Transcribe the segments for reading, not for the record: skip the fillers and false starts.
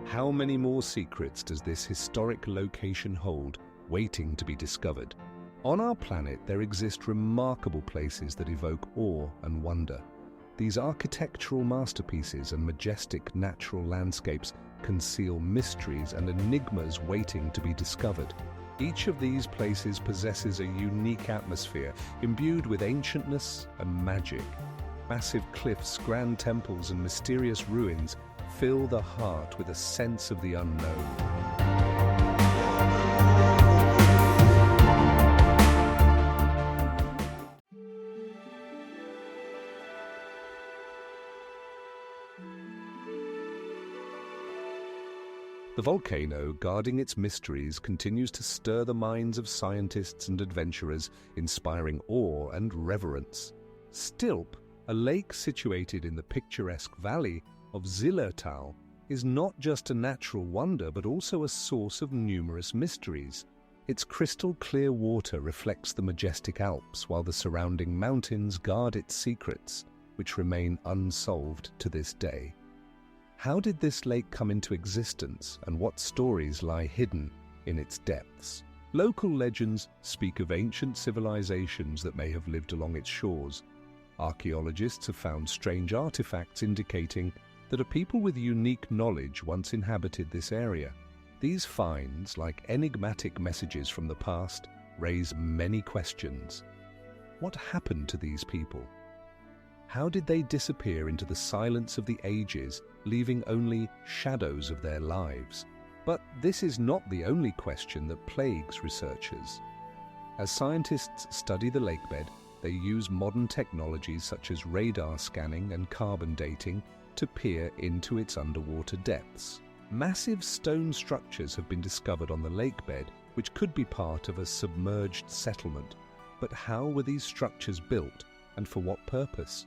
How many more secrets does this historic location hold, waiting to be discovered? On our planet, there exist remarkable places that evoke awe and wonder. These architectural masterpieces and majestic natural landscapes conceal mysteries and enigmas waiting to be discovered. Each of these places possesses a unique atmosphere, imbued with ancientness and magic. Massive cliffs, grand temples, and mysterious ruins fill the heart with a sense of the unknown. The volcano, guarding its mysteries, continues to stir the minds of scientists and adventurers, inspiring awe and reverence. Stilp, a lake situated in the picturesque valley of Zillertal, is not just a natural wonder but also a source of numerous mysteries. Its crystal-clear water reflects the majestic Alps, while the surrounding mountains guard its secrets, which remain unsolved to this day. How did this lake come into existence, and what stories lie hidden in its depths? Local legends speak of ancient civilizations that may have lived along its shores. Archaeologists have found strange artifacts indicating that a people with unique knowledge once inhabited this area. These finds, like enigmatic messages from the past, raise many questions. What happened to these people? How did they disappear into the silence of the ages, leaving only shadows of their lives? But this is not the only question that plagues researchers. As scientists study the lakebed, they use modern technologies such as radar scanning and carbon dating to peer into its underwater depths. Massive stone structures have been discovered on the lakebed, which could be part of a submerged settlement. But how were these structures built, and for what purpose?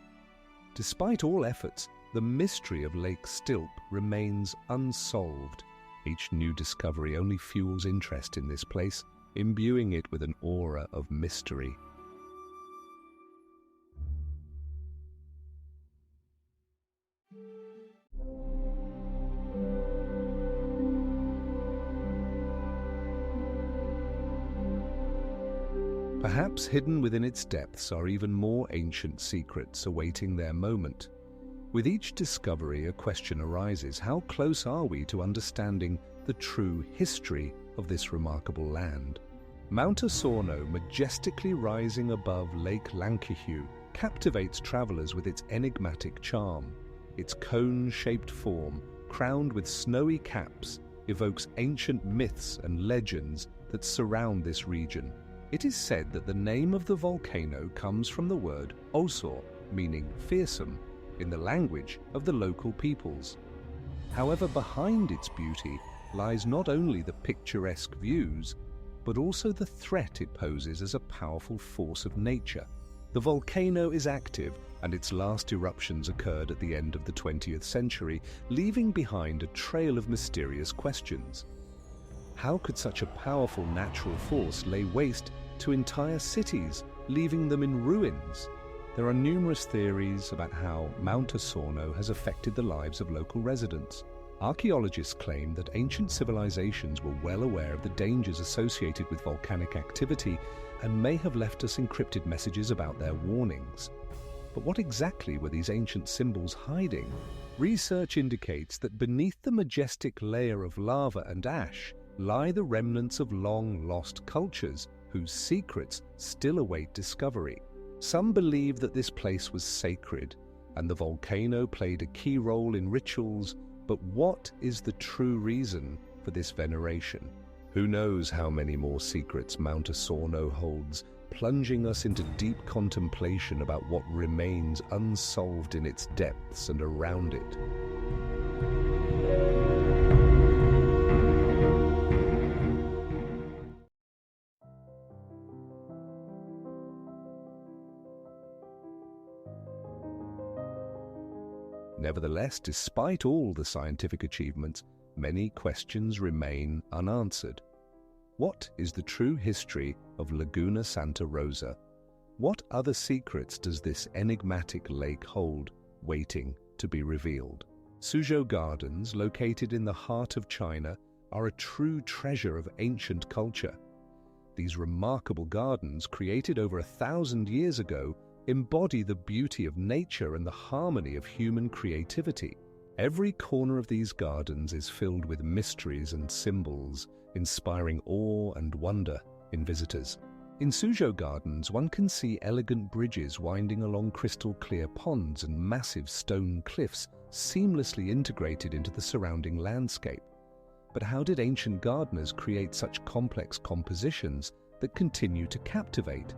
Despite all efforts, the mystery of Lake Stilp remains unsolved. Each new discovery only fuels interest in this place, imbuing it with an aura of mystery. Perhaps hidden within its depths are even more ancient secrets awaiting their moment. With each discovery, a question arises: how close are we to understanding the true history of this remarkable land? Mount Osorno, majestically rising above Lake Lankihu, captivates travelers with its enigmatic charm. Its cone-shaped form, crowned with snowy caps, evokes ancient myths and legends that surround this region. It is said that the name of the volcano comes from the word Osor, meaning fearsome, in the language of the local peoples. However, behind its beauty lies not only the picturesque views, but also the threat it poses as a powerful force of nature. The volcano is active, and its last eruptions occurred at the end of the 20th century, leaving behind a trail of mysterious questions. How could such a powerful natural force lay waste to entire cities, leaving them in ruins? There are numerous theories about how Mount Osorno has affected the lives of local residents. Archaeologists claim that ancient civilizations were well aware of the dangers associated with volcanic activity and may have left us encrypted messages about their warnings. But what exactly were these ancient symbols hiding? Research indicates that beneath the majestic layer of lava and ash lie the remnants of long-lost cultures whose secrets still await discovery. Some believe that this place was sacred, and the volcano played a key role in rituals, but what is the true reason for this veneration? Who knows how many more secrets Mount Osorno holds, plunging us into deep contemplation about what remains unsolved in its depths and around it. Nevertheless, despite all the scientific achievements, many questions remain unanswered. What is the true history of Laguna Santa Rosa? What other secrets does this enigmatic lake hold, waiting to be revealed? Suzhou Gardens, located in the heart of China, are a true treasure of ancient culture. These remarkable gardens, created over 1,000 years ago, embody the beauty of nature and the harmony of human creativity. Every corner of these gardens is filled with mysteries and symbols, inspiring awe and wonder in visitors. In Suzhou Gardens, one can see elegant bridges winding along crystal-clear ponds and massive stone cliffs seamlessly integrated into the surrounding landscape. But how did ancient gardeners create such complex compositions that continue to captivate?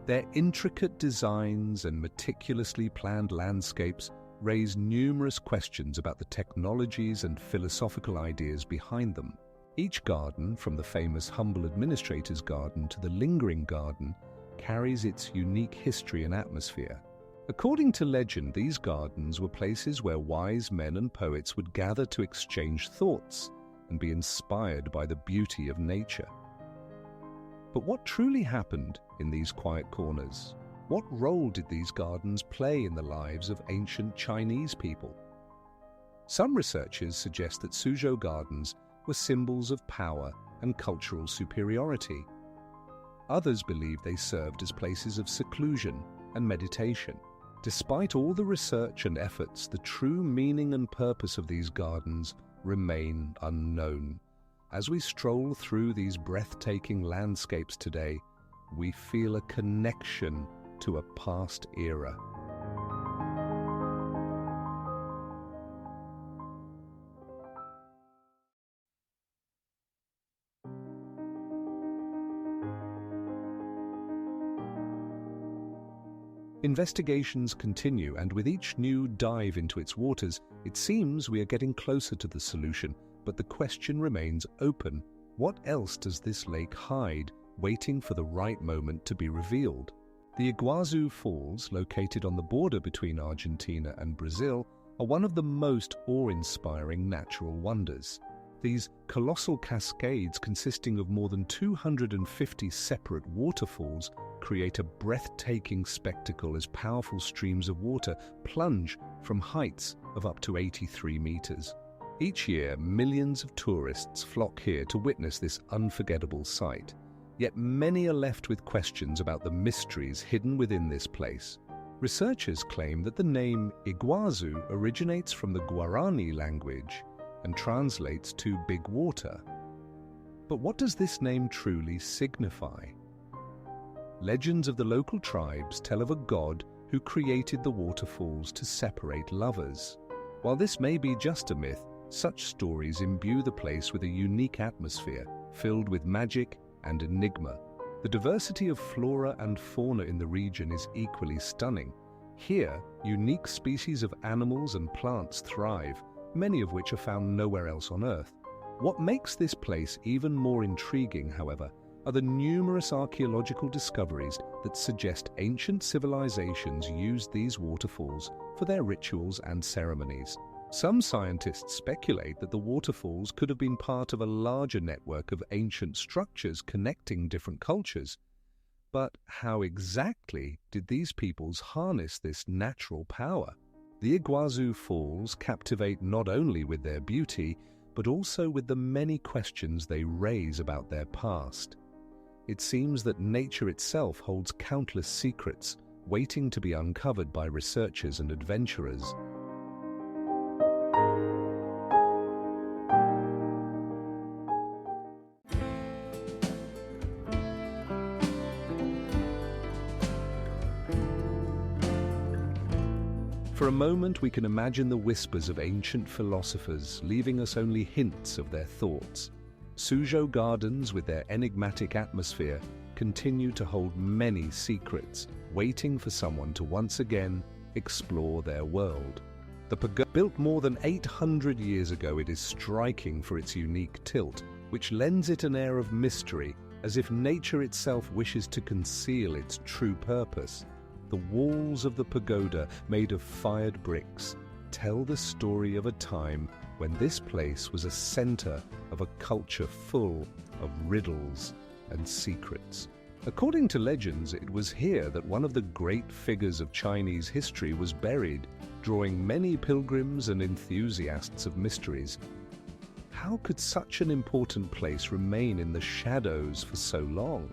Their intricate designs and meticulously planned landscapes raise numerous questions about the technologies and philosophical ideas behind them. Each garden, from the famous humble administrator's garden to the lingering garden, carries its unique history and atmosphere. According to legend, these gardens were places where wise men and poets would gather to exchange thoughts and be inspired by the beauty of nature. But what truly happened in these quiet corners? What role did these gardens play in the lives of ancient Chinese people? Some researchers suggest that Suzhou Gardens were symbols of power and cultural superiority. Others believe they served as places of seclusion and meditation. Despite all the research and efforts, the true meaning and purpose of these gardens remain unknown. As we stroll through these breathtaking landscapes today, we feel a connection to a past era. Investigations continue, and with each new dive into its waters, it seems we are getting closer to the solution, but the question remains open. What else does this lake hide, waiting for the right moment to be revealed? The Iguazu Falls, located on the border between Argentina and Brazil, are one of the most awe-inspiring natural wonders. These colossal cascades, consisting of more than 250 separate waterfalls, create a breathtaking spectacle as powerful streams of water plunge from heights of up to 83 meters. Each year, millions of tourists flock here to witness this unforgettable sight. Yet many are left with questions about the mysteries hidden within this place. Researchers claim that the name Iguazu originates from the Guarani language and translates to big water. But what does this name truly signify? Legends of the local tribes tell of a god who created the waterfalls to separate lovers. While this may be just a myth, such stories imbue the place with a unique atmosphere filled with magic and enigma. The diversity of flora and fauna in the region is equally stunning. Here, unique species of animals and plants thrive, many of which are found nowhere else on Earth. What makes this place even more intriguing, however, are the numerous archaeological discoveries that suggest ancient civilizations used these waterfalls for their rituals and ceremonies. Some scientists speculate that the waterfalls could have been part of a larger network of ancient structures connecting different cultures. But how exactly did these peoples harness this natural power? The Iguazu Falls captivate not only with their beauty, but also with the many questions they raise about their past. It seems that nature itself holds countless secrets, waiting to be uncovered by researchers and adventurers. For a moment, we can imagine the whispers of ancient philosophers, leaving us only hints of their thoughts. Suzhou Gardens, with their enigmatic atmosphere, continue to hold many secrets, waiting for someone to once again explore their world. The pagoda, built more than 800 years ago, it is striking for its unique tilt, which lends it an air of mystery, as if nature itself wishes to conceal its true purpose. The walls of the pagoda, made of fired bricks, tell the story of a time when this place was a center of a culture full of riddles and secrets. According to legends, it was here that one of the great figures of Chinese history was buried, drawing many pilgrims and enthusiasts of mysteries. How could such an important place remain in the shadows for so long?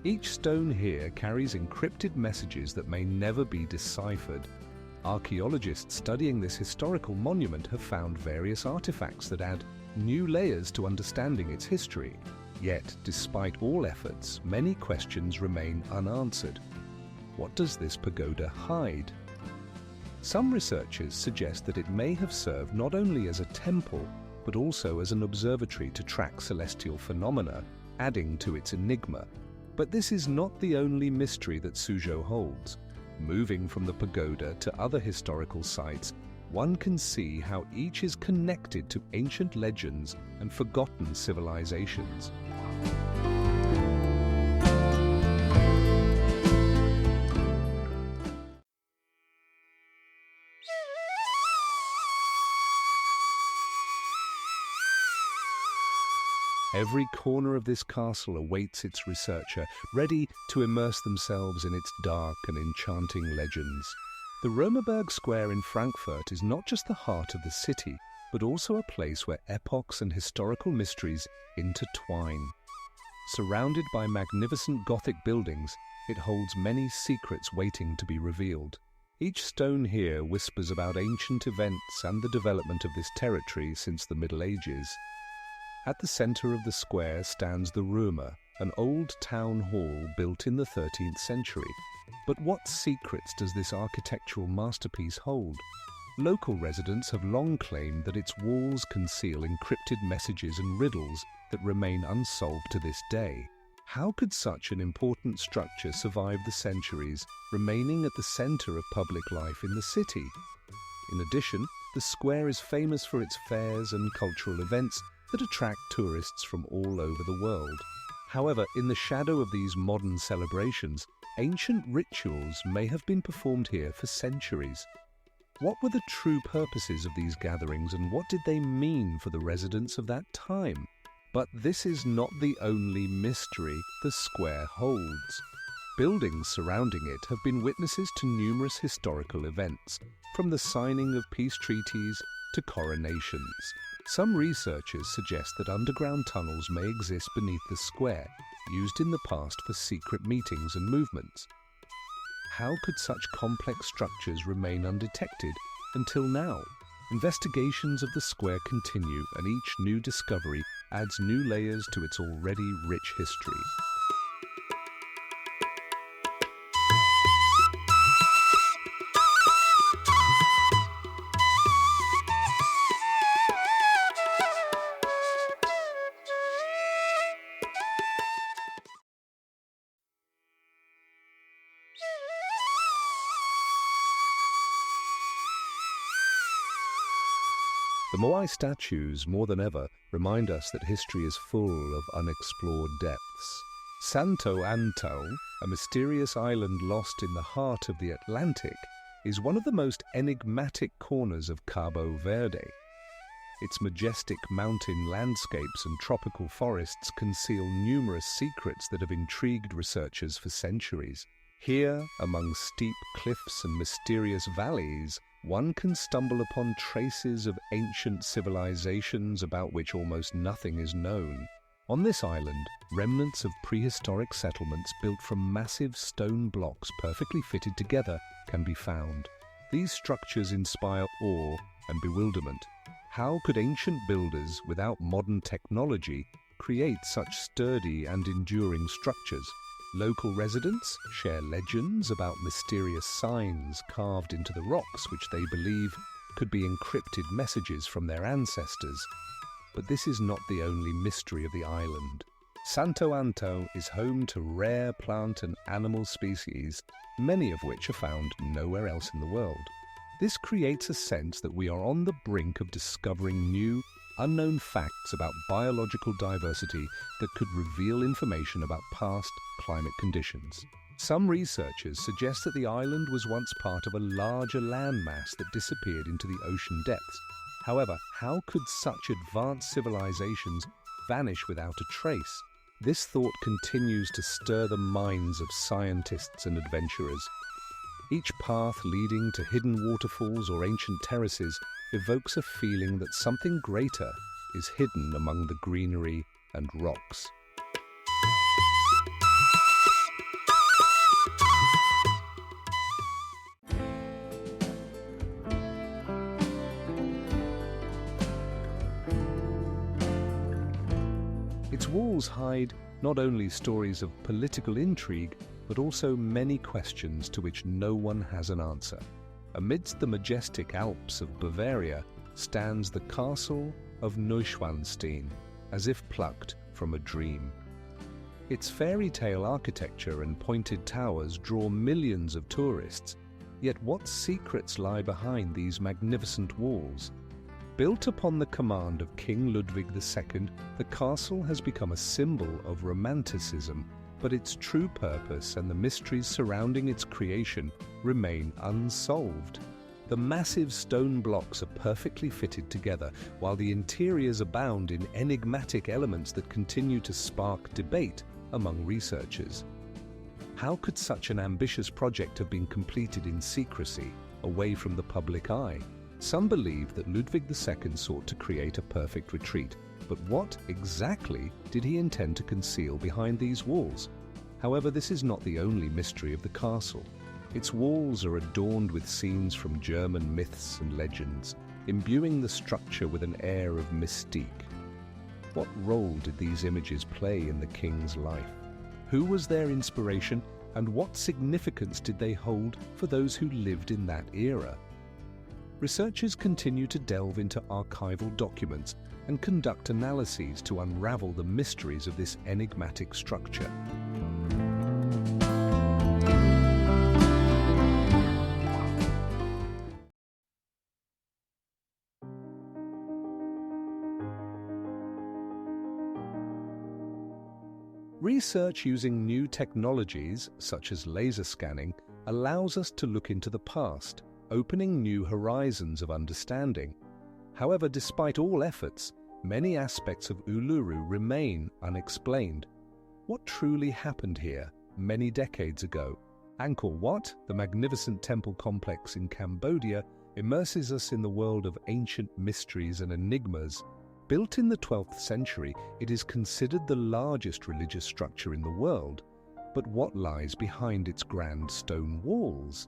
Each stone here carries encrypted messages that may never be deciphered. Archaeologists studying this historical monument have found various artifacts that add new layers to understanding its history. Yet, despite all efforts, many questions remain unanswered. What does this pagoda hide? Some researchers suggest that it may have served not only as a temple, but also as an observatory to track celestial phenomena, adding to its enigma. But this is not the only mystery that Suzhou holds. Moving from the pagoda to other historical sites, one can see how each is connected to ancient legends and forgotten civilizations. Every corner of this castle awaits its researcher, ready to immerse themselves in its dark and enchanting legends. The Römerberg Square in Frankfurt is not just the heart of the city, but also a place where epochs and historical mysteries intertwine. Surrounded by magnificent Gothic buildings, it holds many secrets waiting to be revealed. Each stone here whispers about ancient events and the development of this territory since the Middle Ages. At the center of the square stands the Römer, an old town hall built in the 13th century. But what secrets does this architectural masterpiece hold? Local residents have long claimed that its walls conceal encrypted messages and riddles that remain unsolved to this day. How could such an important structure survive the centuries, remaining at the center of public life in the city? In addition, the square is famous for its fairs and cultural events that attract tourists from all over the world. However, in the shadow of these modern celebrations, ancient rituals may have been performed here for centuries. What were the true purposes of these gatherings, and what did they mean for the residents of that time? But this is not the only mystery the square holds. Buildings surrounding it have been witnesses to numerous historical events, from the signing of peace treaties to coronations. Some researchers suggest that underground tunnels may exist beneath the square, used in the past for secret meetings and movements. How could such complex structures remain undetected until now? Investigations of the square continue, and each new discovery adds new layers to its already rich history. The Moai statues, more than ever, remind us that history is full of unexplored depths. Santo Antão, a mysterious island lost in the heart of the Atlantic, is one of the most enigmatic corners of Cabo Verde. Its majestic mountain landscapes and tropical forests conceal numerous secrets that have intrigued researchers for centuries. Here, among steep cliffs and mysterious valleys, one can stumble upon traces of ancient civilizations about which almost nothing is known. On this island, remnants of prehistoric settlements built from massive stone blocks perfectly fitted together can be found. These structures inspire awe and bewilderment. How could ancient builders, without modern technology, create such sturdy and enduring structures? Local residents share legends about mysterious signs carved into the rocks which they believe could be encrypted messages from their ancestors. But this is not the only mystery of the island. Santo Antão is home to rare plant and animal species, many of which are found nowhere else in the world. This creates a sense that we are on the brink of discovering new, unknown facts about biological diversity that could reveal information about past climate conditions. Some researchers suggest that the island was once part of a larger landmass that disappeared into the ocean depths. However, how could such advanced civilizations vanish without a trace? This thought continues to stir the minds of scientists and adventurers. Each path leading to hidden waterfalls or ancient terraces evokes a feeling that something greater is hidden among the greenery and rocks. Its walls hide not only stories of political intrigue, but also many questions to which no one has an answer. Amidst the majestic Alps of Bavaria stands the castle of Neuschwanstein, as if plucked from a dream. Its fairy tale architecture and pointed towers draw millions of tourists, yet what secrets lie behind these magnificent walls? Built upon the command of King Ludwig II, the castle has become a symbol of romanticism, but its true purpose and the mysteries surrounding its creation remain unsolved. The massive stone blocks are perfectly fitted together, while the interiors abound in enigmatic elements that continue to spark debate among researchers. How could such an ambitious project have been completed in secrecy, away from the public eye? Some believe that Ludwig II sought to create a perfect retreat, but what exactly did he intend to conceal behind these walls? However, this is not the only mystery of the castle. Its walls are adorned with scenes from German myths and legends, imbuing the structure with an air of mystique. What role did these images play in the king's life? Who was their inspiration, and what significance did they hold for those who lived in that era? Researchers continue to delve into archival documents and conduct analyses to unravel the mysteries of this enigmatic structure. Research using new technologies, such as laser scanning, allows us to look into the past, opening new horizons of understanding. However, despite all efforts, many aspects of Uluru remain unexplained. What truly happened here many decades ago? Angkor Wat, the magnificent temple complex in Cambodia, immerses us in the world of ancient mysteries and enigmas. Built in the 12th century, it is considered the largest religious structure in the world. But what lies behind its grand stone walls?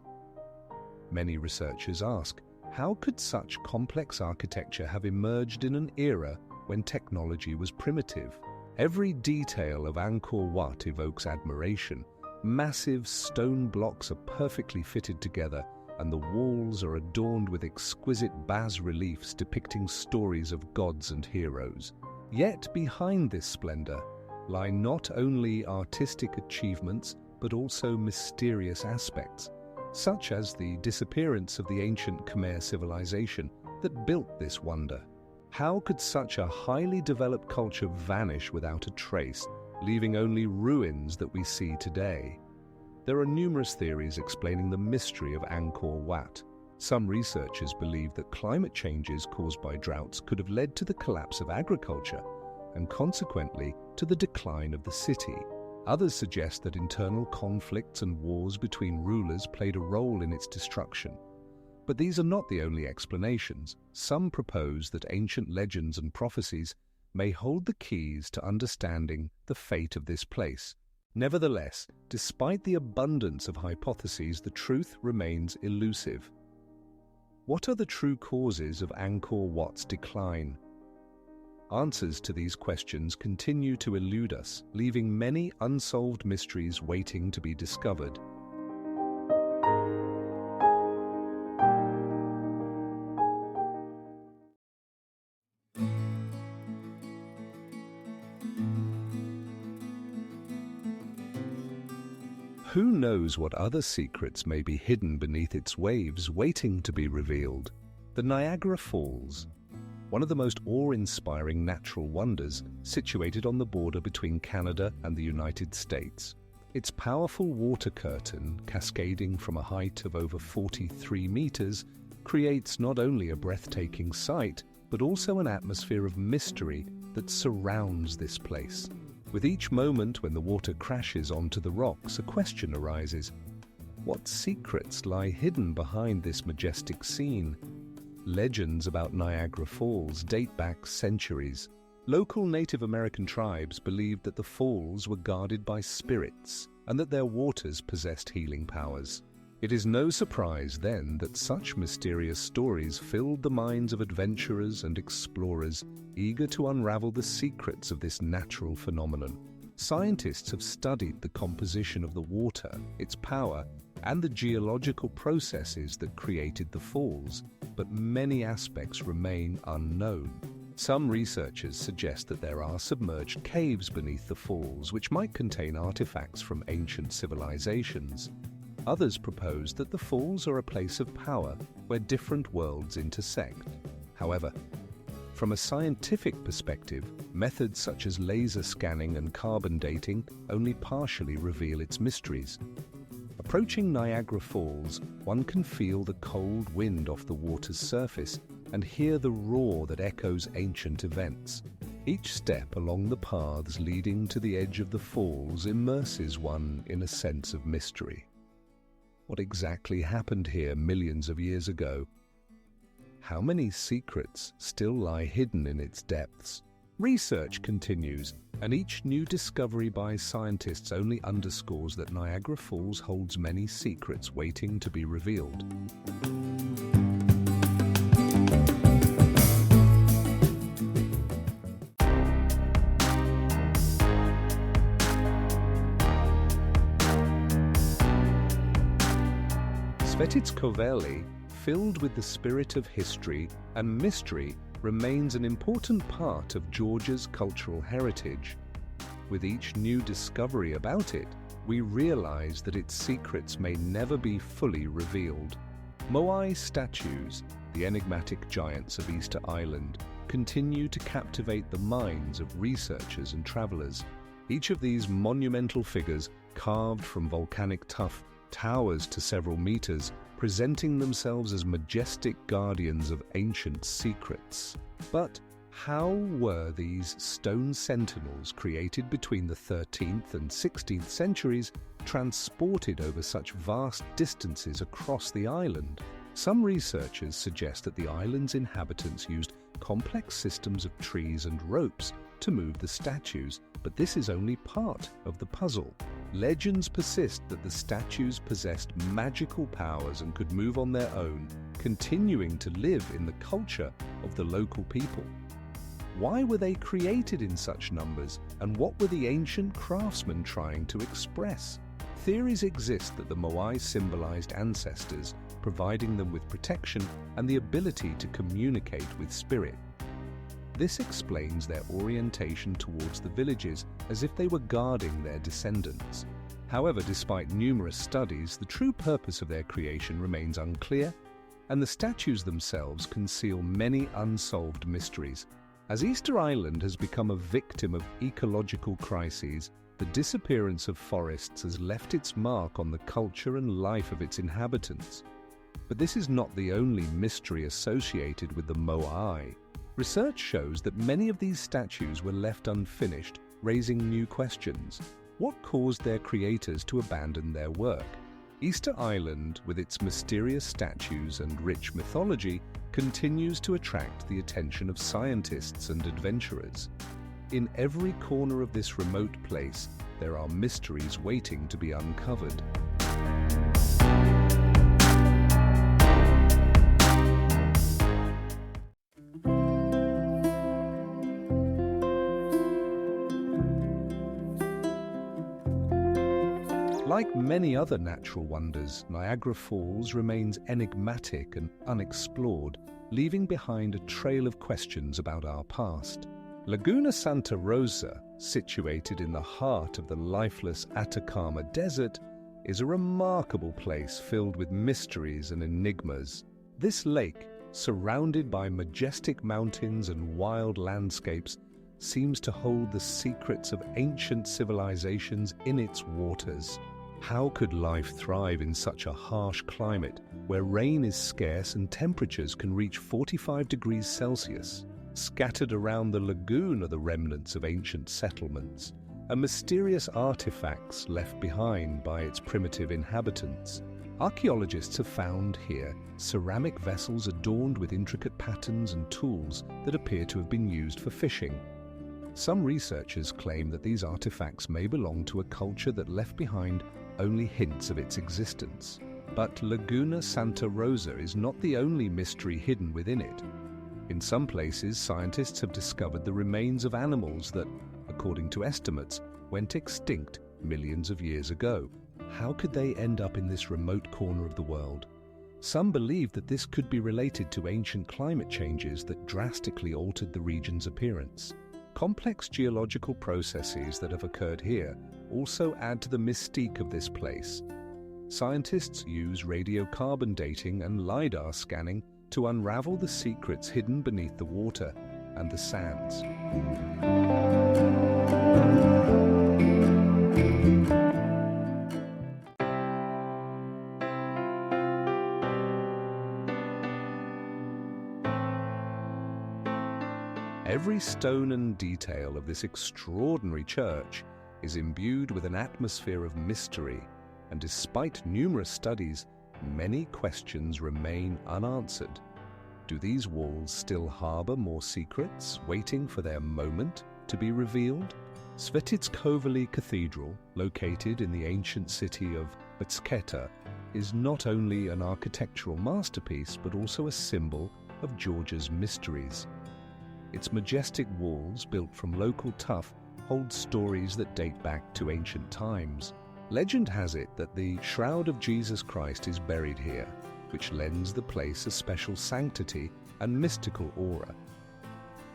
Many researchers ask, how could such complex architecture have emerged in an era when technology was primitive? Every detail of Angkor Wat evokes admiration. Massive stone blocks are perfectly fitted together, and the walls are adorned with exquisite bas-reliefs depicting stories of gods and heroes. Yet behind this splendor lie not only artistic achievements, but also mysterious aspects, such as the disappearance of the ancient Khmer civilization that built this wonder. How could such a highly developed culture vanish without a trace, leaving only ruins that we see today? There are numerous theories explaining the mystery of Angkor Wat. Some researchers believe that climate changes caused by droughts could have led to the collapse of agriculture and consequently to the decline of the city. Others suggest that internal conflicts and wars between rulers played a role in its destruction. But these are not the only explanations. Some propose that ancient legends and prophecies may hold the keys to understanding the fate of this place. Nevertheless, despite the abundance of hypotheses, the truth remains elusive. What are the true causes of Angkor Wat's decline? Answers to these questions continue to elude us, leaving many unsolved mysteries waiting to be discovered. Who knows what other secrets may be hidden beneath its waves, waiting to be revealed? The Niagara Falls, one of the most awe-inspiring natural wonders, situated on the border between Canada and the United States. Its powerful water curtain, cascading from a height of over 43 meters, creates not only a breathtaking sight, but also an atmosphere of mystery that surrounds this place. With each moment when the water crashes onto the rocks, a question arises. What secrets lie hidden behind this majestic scene? Legends about Niagara Falls date back centuries. Local Native American tribes believed that the falls were guarded by spirits and that their waters possessed healing powers. It is no surprise then that such mysterious stories filled the minds of adventurers and explorers eager to unravel the secrets of this natural phenomenon. Scientists have studied the composition of the water, its power, and the geological processes that created the falls, but many aspects remain unknown. Some researchers suggest that there are submerged caves beneath the falls which might contain artifacts from ancient civilizations. Others propose that the falls are a place of power where different worlds intersect. However, from a scientific perspective, methods such as laser scanning and carbon dating only partially reveal its mysteries. Approaching Niagara Falls, one can feel the cold wind off the water's surface and hear the roar that echoes ancient events. Each step along the paths leading to the edge of the falls immerses one in a sense of mystery. What exactly happened here millions of years ago? How many secrets still lie hidden in its depths? Research continues, and each new discovery by scientists only underscores that Niagara Falls holds many secrets waiting to be revealed. Sveticoveli, filled with the spirit of history and mystery, remains an important part of Georgia's cultural heritage. With each new discovery about it, we realize that its secrets may never be fully revealed. Moai statues, the enigmatic giants of Easter Island, continue to captivate the minds of researchers and travelers. Each of these monumental figures, carved from volcanic tuff, towers to several meters, presenting themselves as majestic guardians of ancient secrets. But how were these stone sentinels created between the 13th and 16th centuries transported over such vast distances across the island? Some researchers suggest that the island's inhabitants used complex systems of trees and ropes to move the statues, but this is only part of the puzzle. Legends persist that the statues possessed magical powers and could move on their own, continuing to live in the culture of the local people. Why were they created in such numbers, and what were the ancient craftsmen trying to express? Theories exist that the Moai symbolized ancestors, providing them with protection and the ability to communicate with spirit. This explains their orientation towards the villages as if they were guarding their descendants. However, despite numerous studies, the true purpose of their creation remains unclear, and the statues themselves conceal many unsolved mysteries. As Easter Island has become a victim of ecological crises, the disappearance of forests has left its mark on the culture and life of its inhabitants. But this is not the only mystery associated with the Moai. Research shows that many of these statues were left unfinished, raising new questions. What caused their creators to abandon their work? Easter Island, with its mysterious statues and rich mythology, continues to attract the attention of scientists and adventurers. In every corner of this remote place, there are mysteries waiting to be uncovered. Like many other natural wonders, Niagara Falls remains enigmatic and unexplored, leaving behind a trail of questions about our past. Laguna Santa Rosa, situated in the heart of the lifeless Atacama Desert, is a remarkable place filled with mysteries and enigmas. This lake, surrounded by majestic mountains and wild landscapes, seems to hold the secrets of ancient civilizations in its waters. How could life thrive in such a harsh climate, where rain is scarce and temperatures can reach 45 degrees Celsius? Scattered around the lagoon are the remnants of ancient settlements, and mysterious artifacts left behind by its primitive inhabitants. Archaeologists have found here ceramic vessels adorned with intricate patterns and tools that appear to have been used for fishing. Some researchers claim that these artifacts may belong to a culture that left behind only hints of its existence. But Laguna Santa Rosa is not the only mystery hidden within it. In some places, scientists have discovered the remains of animals that, according to estimates, went extinct millions of years ago. How could they end up in this remote corner of the world? Some believe that this could be related to ancient climate changes that drastically altered the region's appearance. Complex geological processes that have occurred here also add to the mystique of this place. Scientists use radiocarbon dating and LiDAR scanning to unravel the secrets hidden beneath the water and the sands. Every stone and detail of this extraordinary church is imbued with an atmosphere of mystery, and despite numerous studies, many questions remain unanswered. Do these walls still harbor more secrets, waiting for their moment to be revealed? Svetitskovely Cathedral, located in the ancient city of Mtskheta, is not only an architectural masterpiece, but also a symbol of Georgia's mysteries. Its majestic walls, built from local tuff, hold stories that date back to ancient times. Legend has it that the shroud of Jesus Christ is buried here, which lends the place a special sanctity and mystical aura.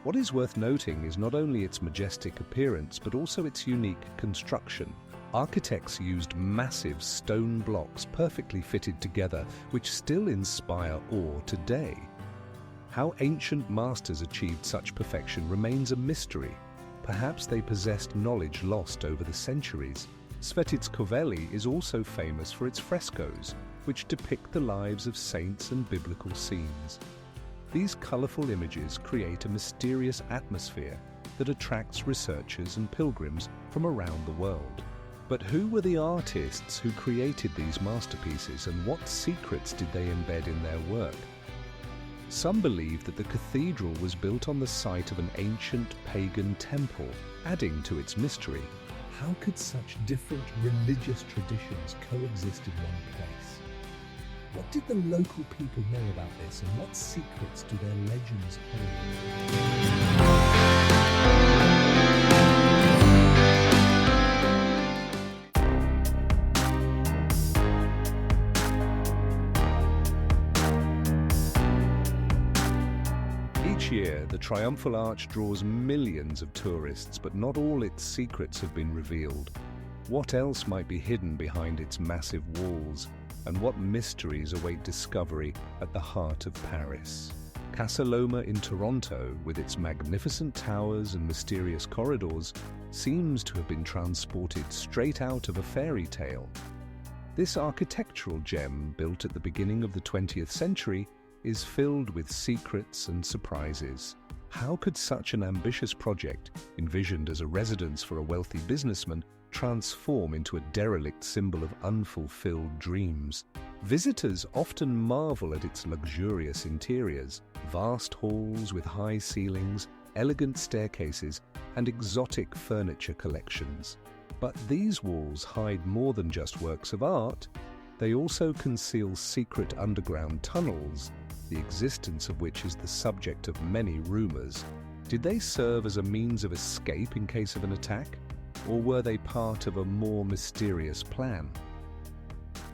What is worth noting is not only its majestic appearance, but also its unique construction. Architects used massive stone blocks perfectly fitted together, which still inspire awe today. How ancient masters achieved such perfection remains a mystery. Perhaps they possessed knowledge lost over the centuries. Svetitskovely is also famous for its frescoes, which depict the lives of saints and biblical scenes. These colorful images create a mysterious atmosphere that attracts researchers and pilgrims from around the world. But who were the artists who created these masterpieces, and what secrets did they embed in their work? Some believe that the cathedral was built on the site of an ancient pagan temple, adding to its mystery. How could such different religious traditions coexist in one place? What did the local people know about this, and what secrets do their legends hold? Each year, the Triumphal Arch draws millions of tourists, but not all its secrets have been revealed. What else might be hidden behind its massive walls, and what mysteries await discovery at the heart of Paris? Casa Loma in Toronto, with its magnificent towers and mysterious corridors, seems to have been transported straight out of a fairy tale. This architectural gem, built at the beginning of the 20th century, is filled with secrets and surprises. How could such an ambitious project, envisioned as a residence for a wealthy businessman, transform into a derelict symbol of unfulfilled dreams? Visitors often marvel at its luxurious interiors, vast halls with high ceilings, elegant staircases, and exotic furniture collections. But these walls hide more than just works of art. They also conceal secret underground tunnels, the existence of which is the subject of many rumors. Did they serve as a means of escape in case of an attack, or were they part of a more mysterious plan?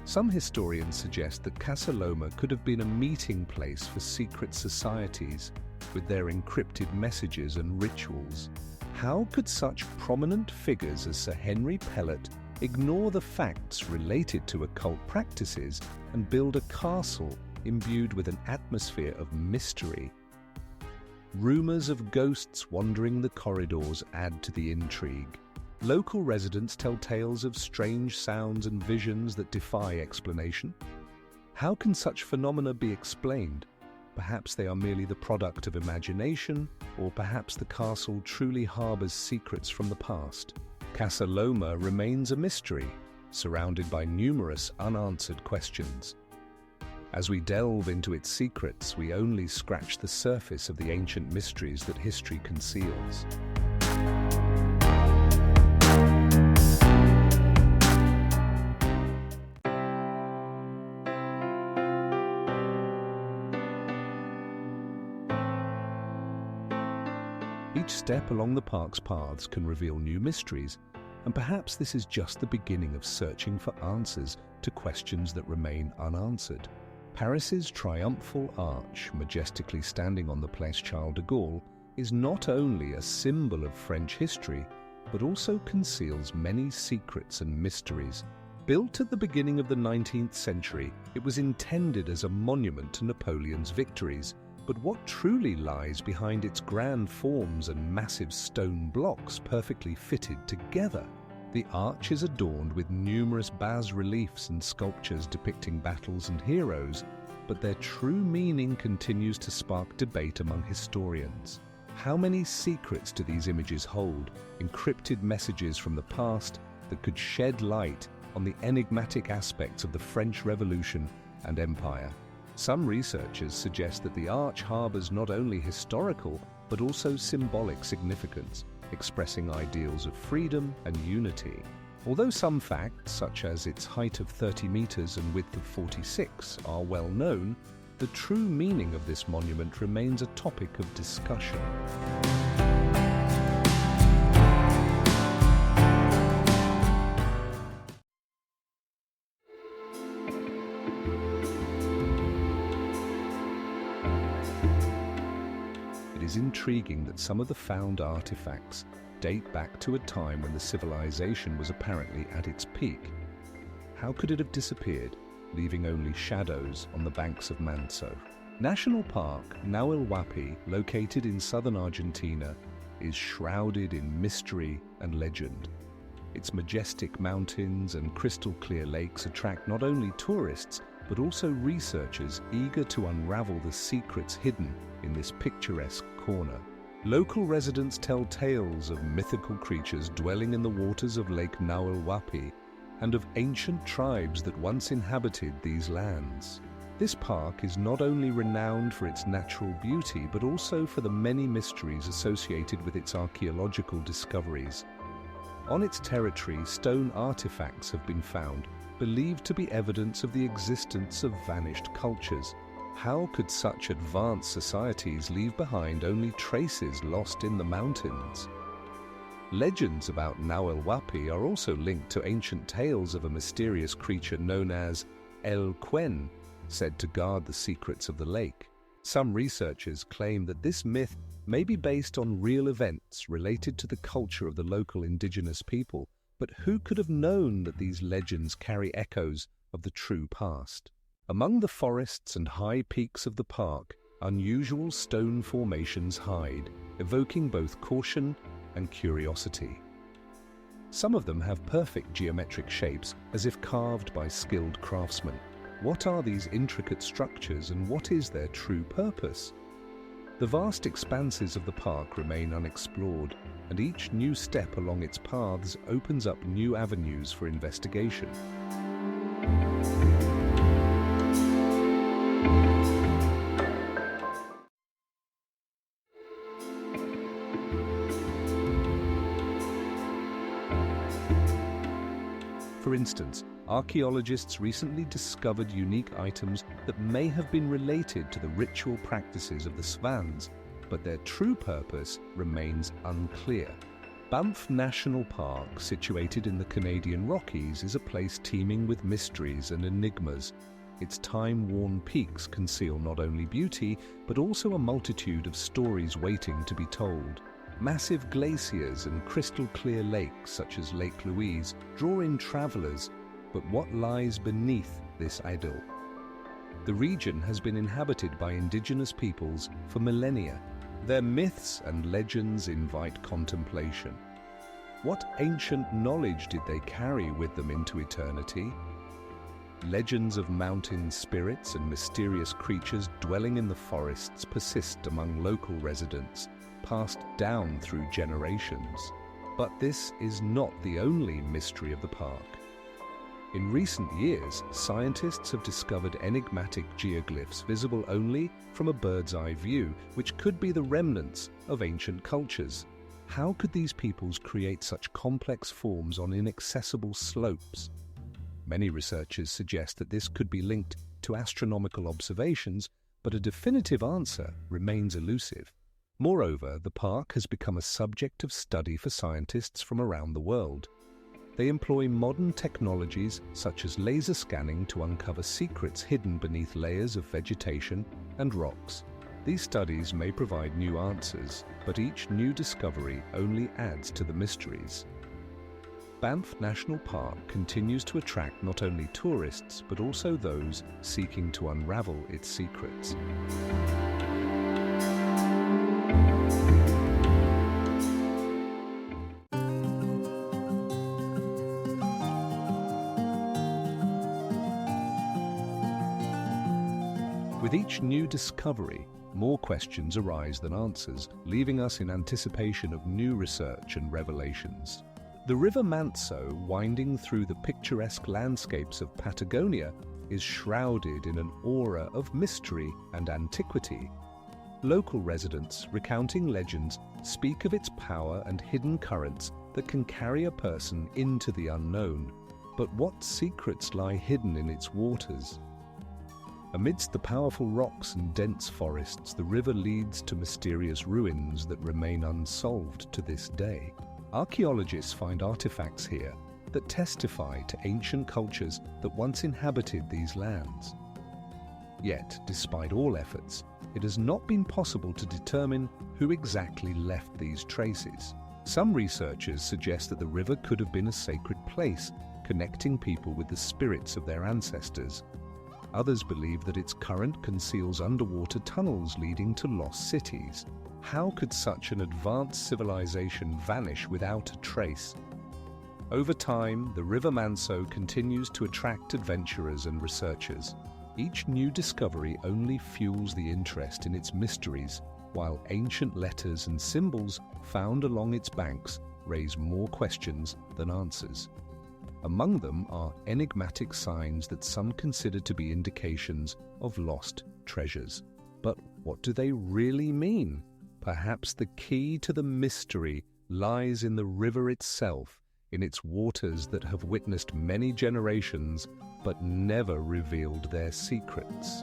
Some historians suggest that Casa Loma could have been a meeting place for secret societies, with their encrypted messages and rituals. How could such prominent figures as Sir Henry Pellet ignore the facts related to occult practices and build a castle imbued with an atmosphere of mystery? Rumors of ghosts wandering the corridors add to the intrigue. Local residents tell tales of strange sounds and visions that defy explanation. How can such phenomena be explained? Perhaps they are merely the product of imagination, or perhaps the castle truly harbors secrets from the past. Casa Loma remains a mystery, surrounded by numerous unanswered questions. As we delve into its secrets, we only scratch the surface of the ancient mysteries that history conceals. Each step along the park's paths can reveal new mysteries, and perhaps this is just the beginning of searching for answers to questions that remain unanswered. Paris's triumphal arch, majestically standing on the Place Charles de Gaulle, is not only a symbol of French history, but also conceals many secrets and mysteries. Built at the beginning of the 19th century, it was intended as a monument to Napoleon's victories. But what truly lies behind its grand forms and massive stone blocks perfectly fitted together? The arch is adorned with numerous bas-reliefs and sculptures depicting battles and heroes, but their true meaning continues to spark debate among historians. How many secrets do these images hold, encrypted messages from the past that could shed light on the enigmatic aspects of the French Revolution and Empire? Some researchers suggest that the arch harbors not only historical but also symbolic significance, expressing ideals of freedom and unity. Although some facts, such as its height of 30 meters and width of 46, are well known, the true meaning of this monument remains a topic of discussion. It is intriguing that some of the found artifacts date back to a time when the civilization was apparently at its peak. How could it have disappeared, leaving only shadows on the banks of Manso? National Park Nahuel Huapi, located in southern Argentina, is shrouded in mystery and legend. Its majestic mountains and crystal-clear lakes attract not only tourists, but also researchers eager to unravel the secrets hidden in this picturesque corner. Local residents tell tales of mythical creatures dwelling in the waters of Lake Nahuel Huapi and of ancient tribes that once inhabited these lands. This park is not only renowned for its natural beauty, but also for the many mysteries associated with its archaeological discoveries. On its territory, stone artifacts have been found, believed to be evidence of the existence of vanished cultures. How could such advanced societies leave behind only traces lost in the mountains? Legends about Nahuel Huapi are also linked to ancient tales of a mysterious creature known as El Quen, said to guard the secrets of the lake. Some researchers claim that this myth may be based on real events related to the culture of the local indigenous people, but who could have known that these legends carry echoes of the true past? Among the forests and high peaks of the park, unusual stone formations hide, evoking both caution and curiosity. Some of them have perfect geometric shapes, as if carved by skilled craftsmen. What are these intricate structures, and what is their true purpose? The vast expanses of the park remain unexplored, and each new step along its paths opens up new avenues for investigation. For instance, archaeologists recently discovered unique items that may have been related to the ritual practices of the Svans, but their true purpose remains unclear. Banff National Park, situated in the Canadian Rockies, is a place teeming with mysteries and enigmas. Its time-worn peaks conceal not only beauty, but also a multitude of stories waiting to be told. Massive glaciers and crystal-clear lakes, such as Lake Louise, draw in travelers, but what lies beneath this idyll? The region has been inhabited by indigenous peoples for millennia. Their myths and legends invite contemplation. What ancient knowledge did they carry with them into eternity? Legends of mountain spirits and mysterious creatures dwelling in the forests persist among local residents, passed down through generations. But this is not the only mystery of the park. In recent years, scientists have discovered enigmatic geoglyphs visible only from a bird's-eye view, which could be the remnants of ancient cultures. How could these peoples create such complex forms on inaccessible slopes? Many researchers suggest that this could be linked to astronomical observations, but a definitive answer remains elusive. Moreover, the park has become a subject of study for scientists from around the world. They employ modern technologies such as laser scanning to uncover secrets hidden beneath layers of vegetation and rocks. These studies may provide new answers, but each new discovery only adds to the mysteries. Banff National Park continues to attract not only tourists, but also those seeking to unravel its secrets. With each new discovery, more questions arise than answers, leaving us in anticipation of new research and revelations. The River Manso, winding through the picturesque landscapes of Patagonia, is shrouded in an aura of mystery and antiquity. Local residents, recounting legends, speak of its power and hidden currents that can carry a person into the unknown. But what secrets lie hidden in its waters? Amidst the powerful rocks and dense forests, the river leads to mysterious ruins that remain unsolved to this day. Archaeologists find artifacts here that testify to ancient cultures that once inhabited these lands. Yet, despite all efforts, it has not been possible to determine who exactly left these traces. Some researchers suggest that the river could have been a sacred place, connecting people with the spirits of their ancestors. Others believe that its current conceals underwater tunnels leading to lost cities. How could such an advanced civilization vanish without a trace? Over time, the River Manso continues to attract adventurers and researchers. Each new discovery only fuels the interest in its mysteries, while ancient letters and symbols found along its banks raise more questions than answers. Among them are enigmatic signs that some consider to be indications of lost treasures. But what do they really mean? Perhaps the key to the mystery lies in the river itself, in its waters that have witnessed many generations but never revealed their secrets.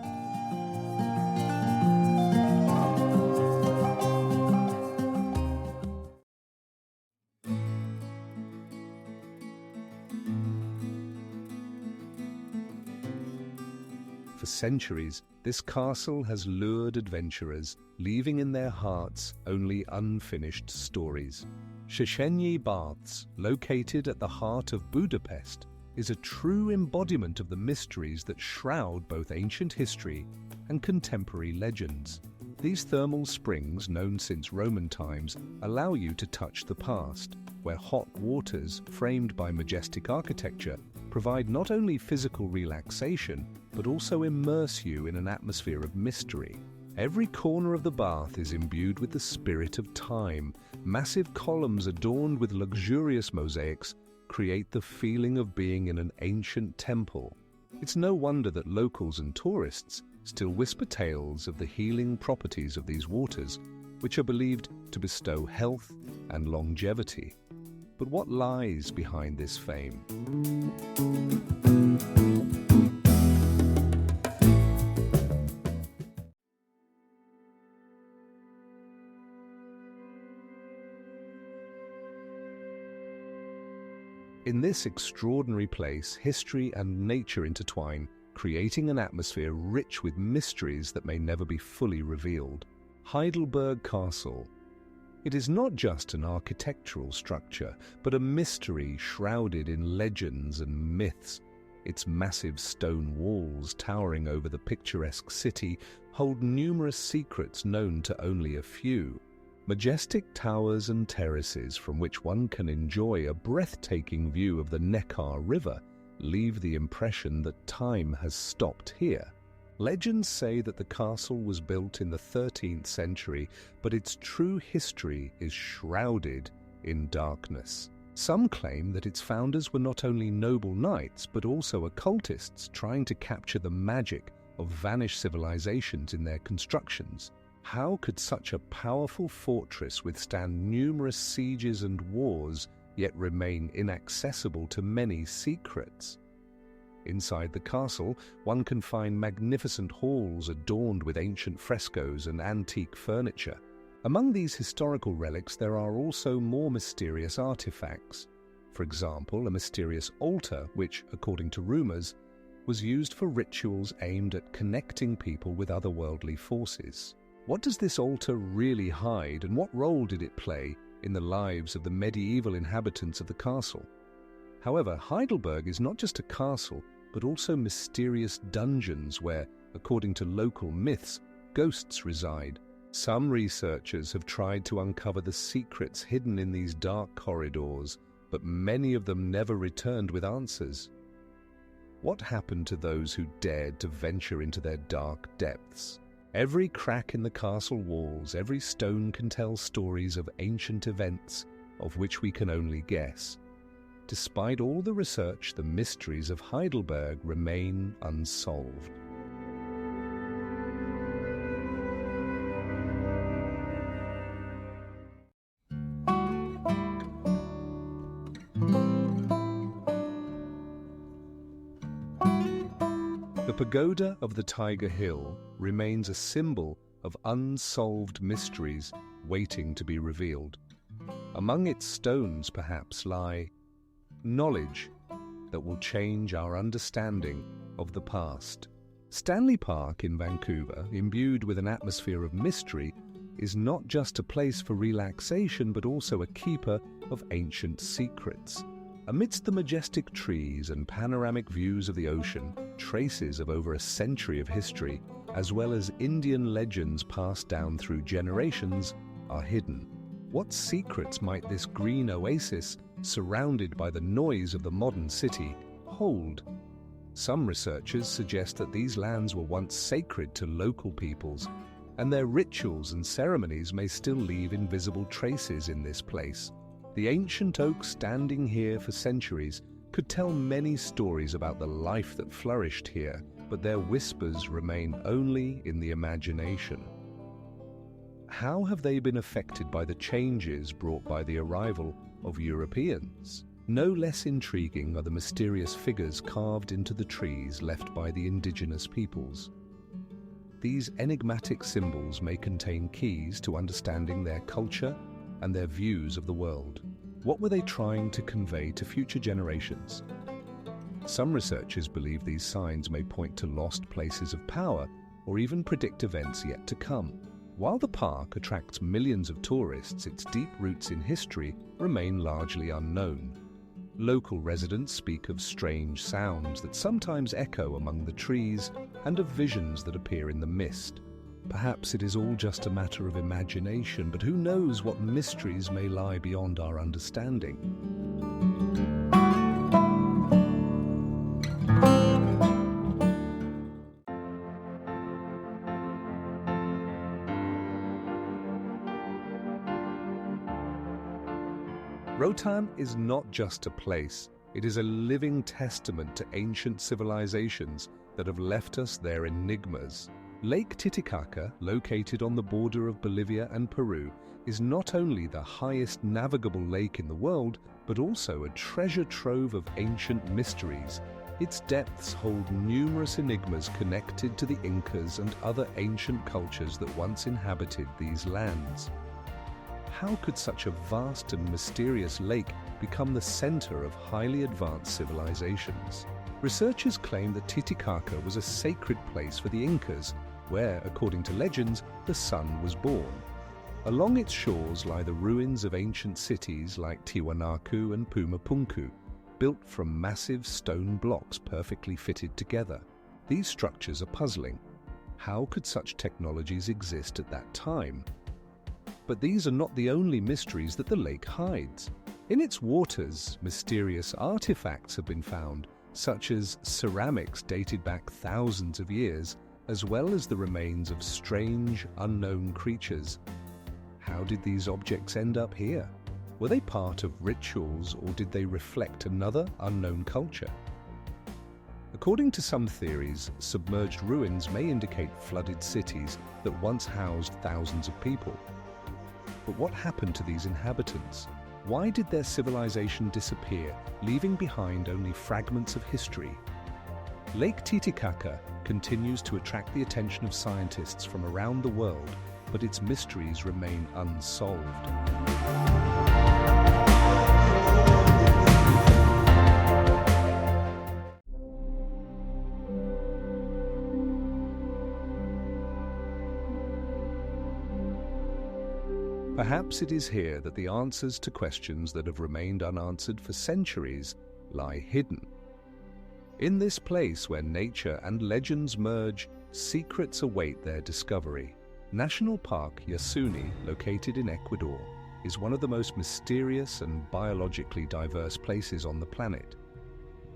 For centuries, this castle has lured adventurers, leaving in their hearts only unfinished stories. Széchenyi Baths, located at the heart of Budapest, is a true embodiment of the mysteries that shroud both ancient history and contemporary legends. These thermal springs, known since Roman times, allow you to touch the past, where hot waters, framed by majestic architecture, provide not only physical relaxation, but also immerse you in an atmosphere of mystery. Every corner of the bath is imbued with the spirit of time. Massive columns adorned with luxurious mosaics create the feeling of being in an ancient temple. It's no wonder that locals and tourists still whisper tales of the healing properties of these waters, which are believed to bestow health and longevity. But what lies behind this fame? In this extraordinary place, history and nature intertwine, creating an atmosphere rich with mysteries that may never be fully revealed. Heidelberg Castle. It is not just an architectural structure, but a mystery shrouded in legends and myths. Its massive stone walls, towering over the picturesque city, hold numerous secrets known to only a few. Majestic towers and terraces from which one can enjoy a breathtaking view of the Neckar River leave the impression that time has stopped here. Legends say that the castle was built in the 13th century, but its true history is shrouded in darkness. Some claim that its founders were not only noble knights, but also occultists trying to capture the magic of vanished civilizations in their constructions. How could such a powerful fortress withstand numerous sieges and wars, yet remain inaccessible to many secrets? Inside the castle, one can find magnificent halls adorned with ancient frescoes and antique furniture. Among these historical relics, there are also more mysterious artifacts. For example, a mysterious altar which, according to rumors, was used for rituals aimed at connecting people with otherworldly forces. What does this altar really hide, and what role did it play in the lives of the medieval inhabitants of the castle? However, Heidelberg is not just a castle, but also mysterious dungeons where, according to local myths, ghosts reside. Some researchers have tried to uncover the secrets hidden in these dark corridors, but many of them never returned with answers. What happened to those who dared to venture into their dark depths? Every crack in the castle walls, every stone can tell stories of ancient events of which we can only guess. Despite all the research, the mysteries of Heidelberg remain unsolved. The pagoda of the Tiger Hill remains a symbol of unsolved mysteries waiting to be revealed. Among its stones, perhaps, lie knowledge that will change our understanding of the past. Stanley Park in Vancouver, imbued with an atmosphere of mystery, is not just a place for relaxation but also a keeper of ancient secrets. Amidst the majestic trees and panoramic views of the ocean, traces of over a century of history, as well as Indian legends passed down through generations, are hidden. What secrets might this green oasis, surrounded by the noise of the modern city, hold? Some researchers suggest that these lands were once sacred to local peoples, and their rituals and ceremonies may still leave invisible traces in this place. The ancient oak standing here for centuries could tell many stories about the life that flourished here, but their whispers remain only in the imagination. How have they been affected by the changes brought by the arrival of Europeans? No less intriguing are the mysterious figures carved into the trees left by the indigenous peoples. These enigmatic symbols may contain keys to understanding their culture and their views of the world. What were they trying to convey to future generations? Some researchers believe these signs may point to lost places of power or even predict events yet to come. While the park attracts millions of tourists, its deep roots in history remain largely unknown. Local residents speak of strange sounds that sometimes echo among the trees and of visions that appear in the mist. Perhaps it is all just a matter of imagination, but who knows what mysteries may lie beyond our understanding. Rotan is not just a place, it is a living testament to ancient civilizations that have left us their enigmas. Lake Titicaca, located on the border of Bolivia and Peru, is not only the highest navigable lake in the world, but also a treasure trove of ancient mysteries. Its depths hold numerous enigmas connected to the Incas and other ancient cultures that once inhabited these lands. How could such a vast and mysterious lake become the center of highly advanced civilizations? Researchers claim that Titicaca was a sacred place for the Incas, where, according to legends, the sun was born. Along its shores lie the ruins of ancient cities like Tiwanaku and Pumapunku, built from massive stone blocks perfectly fitted together. These structures are puzzling. How could such technologies exist at that time? But these are not the only mysteries that the lake hides. In its waters, mysterious artifacts have been found, such as ceramics dated back thousands of years, as well as the remains of strange, unknown creatures. How did these objects end up here? Were they part of rituals, or did they reflect another unknown culture? According to some theories, submerged ruins may indicate flooded cities that once housed thousands of people. But what happened to these inhabitants? Why did their civilization disappear, leaving behind only fragments of history? Lake Titicaca continues to attract the attention of scientists from around the world, but its mysteries remain unsolved. Perhaps it is here that the answers to questions that have remained unanswered for centuries lie hidden. In this place where nature and legends merge, secrets await their discovery. National Park Yasuni, located in Ecuador, is one of the most mysterious and biologically diverse places on the planet.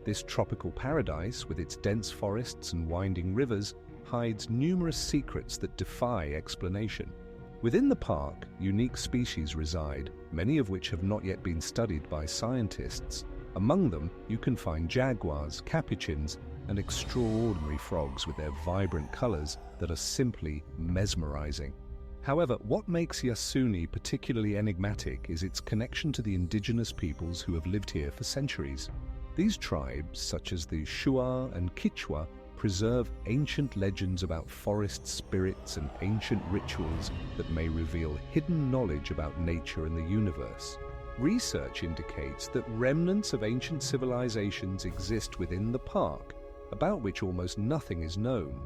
This tropical paradise, with its dense forests and winding rivers, hides numerous secrets that defy explanation. Within the park, unique species reside, many of which have not yet been studied by scientists. Among them, you can find jaguars, capuchins, and extraordinary frogs with their vibrant colors that are simply mesmerizing. However, what makes Yasuni particularly enigmatic is its connection to the indigenous peoples who have lived here for centuries. These tribes, such as the Shuar and Quichua, preserve ancient legends about forest spirits and ancient rituals that may reveal hidden knowledge about nature and the universe. Research indicates that remnants of ancient civilizations exist within the park, about which almost nothing is known.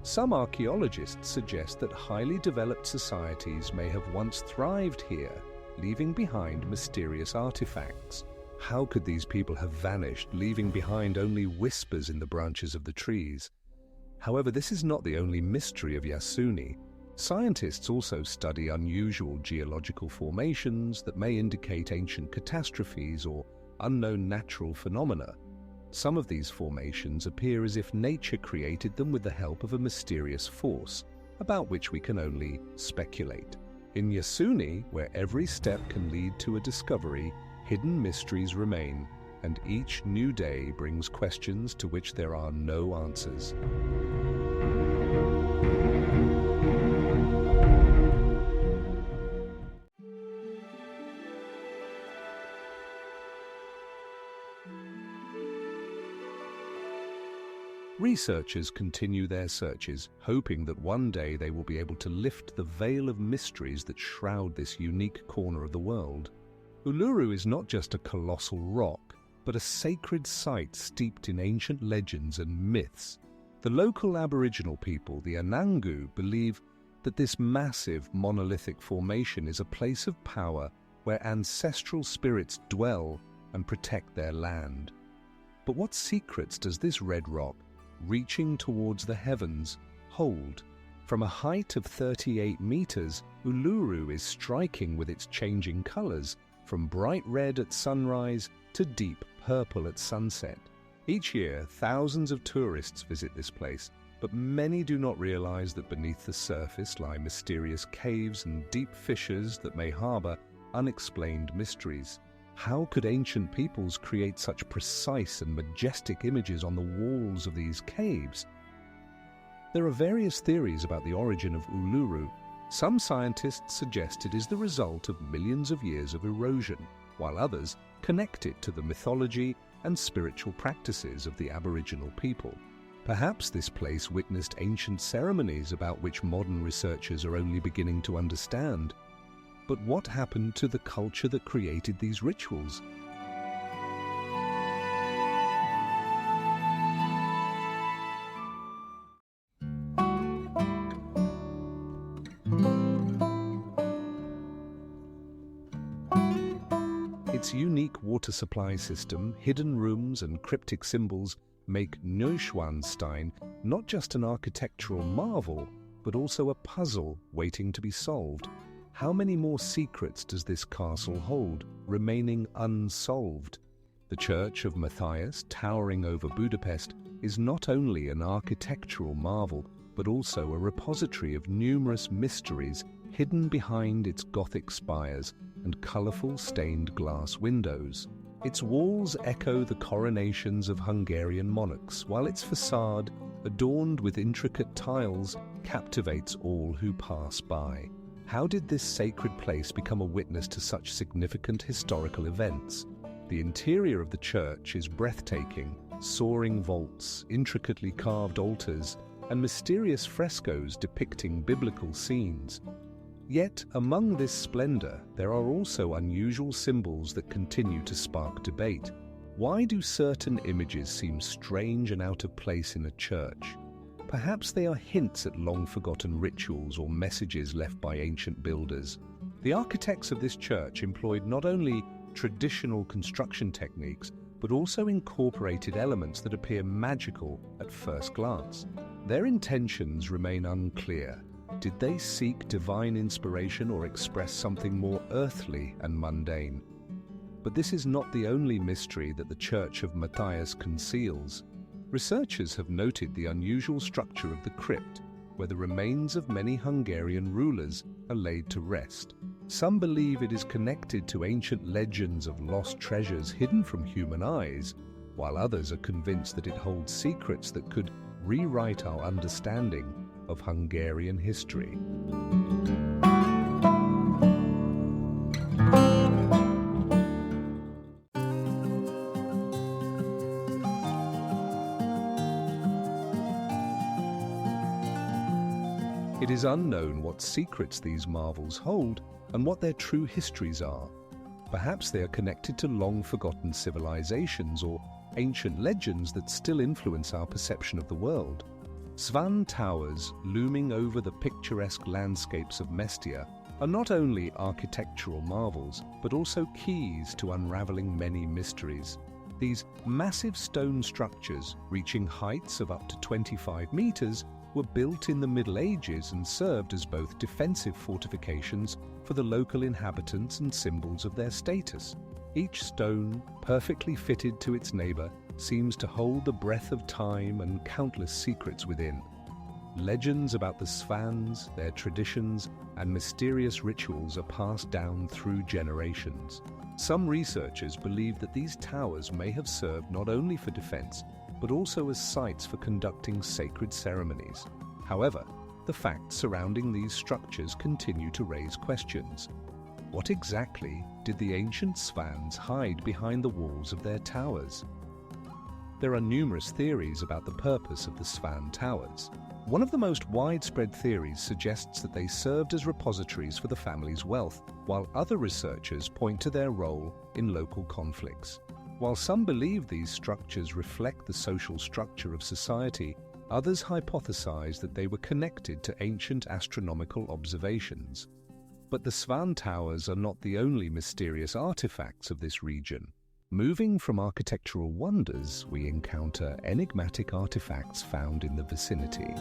Some archaeologists suggest that highly developed societies may have once thrived here, leaving behind mysterious artifacts. How could these people have vanished, leaving behind only whispers in the branches of the trees? However, this is not the only mystery of Yasuni. Scientists also study unusual geological formations that may indicate ancient catastrophes or unknown natural phenomena. Some of these formations appear as if nature created them with the help of a mysterious force, about which we can only speculate. In Yasuni, where every step can lead to a discovery, hidden mysteries remain, and each new day brings questions to which there are no answers. Researchers continue their searches, hoping that one day they will be able to lift the veil of mysteries that shroud this unique corner of the world. Uluru is not just a colossal rock, but a sacred site steeped in ancient legends and myths. The local Aboriginal people, the Anangu, believe that this massive monolithic formation is a place of power where ancestral spirits dwell and protect their land. But what secrets does this red rock, reaching towards the heavens, hold? From a height of 38 meters, Uluru is striking with its changing colors, from bright red at sunrise to deep purple at sunset. Each year, thousands of tourists visit this place, but many do not realize that beneath the surface lie mysterious caves and deep fissures that may harbor unexplained mysteries. How could ancient peoples create such precise and majestic images on the walls of these caves? There are various theories about the origin of Uluru. Some scientists suggest it is the result of millions of years of erosion, while others connect it to the mythology and spiritual practices of the Aboriginal people. Perhaps this place witnessed ancient ceremonies about which modern researchers are only beginning to understand. But what happened to the culture that created these rituals? Its unique water supply system, hidden rooms and cryptic symbols make Neuschwanstein not just an architectural marvel, but also a puzzle waiting to be solved. How many more secrets does this castle hold, remaining unsolved? The Church of Matthias, towering over Budapest, is not only an architectural marvel, but also a repository of numerous mysteries hidden behind its Gothic spires and colourful stained glass windows. Its walls echo the coronations of Hungarian monarchs, while its facade, adorned with intricate tiles, captivates all who pass by. How did this sacred place become a witness to such significant historical events? The interior of the church is breathtaking, soaring vaults, intricately carved altars, and mysterious frescoes depicting biblical scenes. Yet, among this splendor, there are also unusual symbols that continue to spark debate. Why do certain images seem strange and out of place in a church? Perhaps they are hints at long-forgotten rituals or messages left by ancient builders. The architects of this church employed not only traditional construction techniques, but also incorporated elements that appear magical at first glance. Their intentions remain unclear. Did they seek divine inspiration or express something more earthly and mundane? But this is not the only mystery that the Church of Matthias conceals. Researchers have noted the unusual structure of the crypt, where the remains of many Hungarian rulers are laid to rest. Some believe it is connected to ancient legends of lost treasures hidden from human eyes, while others are convinced that it holds secrets that could rewrite our understanding of Hungarian history. It is unknown what secrets these marvels hold and what their true histories are. Perhaps they are connected to long-forgotten civilizations or ancient legends that still influence our perception of the world. Svan Towers, looming over the picturesque landscapes of Mestia, are not only architectural marvels, but also keys to unraveling many mysteries. These massive stone structures, reaching heights of up to 25 meters, were built in the Middle Ages and served as both defensive fortifications for the local inhabitants and symbols of their status. Each stone, perfectly fitted to its neighbor, seems to hold the breath of time and countless secrets within. Legends about the Svans, their traditions, and mysterious rituals are passed down through generations. Some researchers believe that these towers may have served not only for defense, but also as sites for conducting sacred ceremonies. However, the facts surrounding these structures continue to raise questions. What exactly did the ancient Svans hide behind the walls of their towers? There are numerous theories about the purpose of the Svan Towers. One of the most widespread theories suggests that they served as repositories for the family's wealth, while other researchers point to their role in local conflicts. While some believe these structures reflect the social structure of society, others hypothesize that they were connected to ancient astronomical observations. But the Svan Towers are not the only mysterious artifacts of this region. Moving from architectural wonders, we encounter enigmatic artifacts found in the vicinity.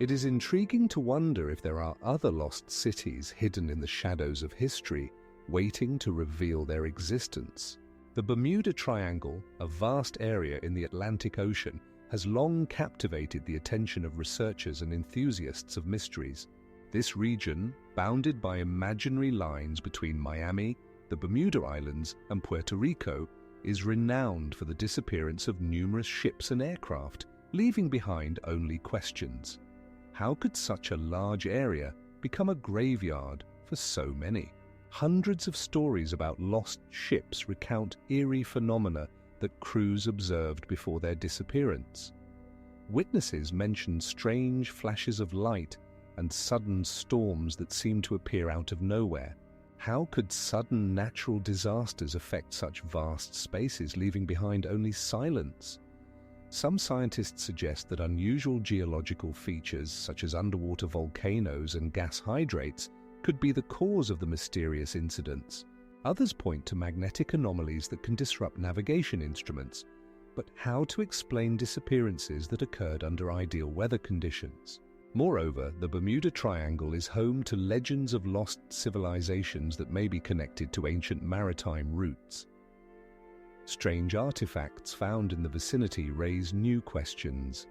It is intriguing to wonder if there are other lost cities hidden in the shadows of history, waiting to reveal their existence. The Bermuda Triangle, a vast area in the Atlantic Ocean, has long captivated the attention of researchers and enthusiasts of mysteries. This region, bounded by imaginary lines between Miami, the Bermuda Islands, and Puerto Rico, is renowned for the disappearance of numerous ships and aircraft, leaving behind only questions. How could such a large area become a graveyard for so many? Hundreds of stories about lost ships recount eerie phenomena that crews observed before their disappearance. Witnesses mention strange flashes of light and sudden storms that seem to appear out of nowhere. How could sudden natural disasters affect such vast spaces, leaving behind only silence? Some scientists suggest that unusual geological features, such as underwater volcanoes and gas hydrates, could be the cause of the mysterious incidents. Others point to magnetic anomalies that can disrupt navigation instruments. But how to explain disappearances that occurred under ideal weather conditions? Moreover, the Bermuda Triangle is home to legends of lost civilizations that may be connected to ancient maritime routes. Strange artifacts found in the vicinity raise new questions.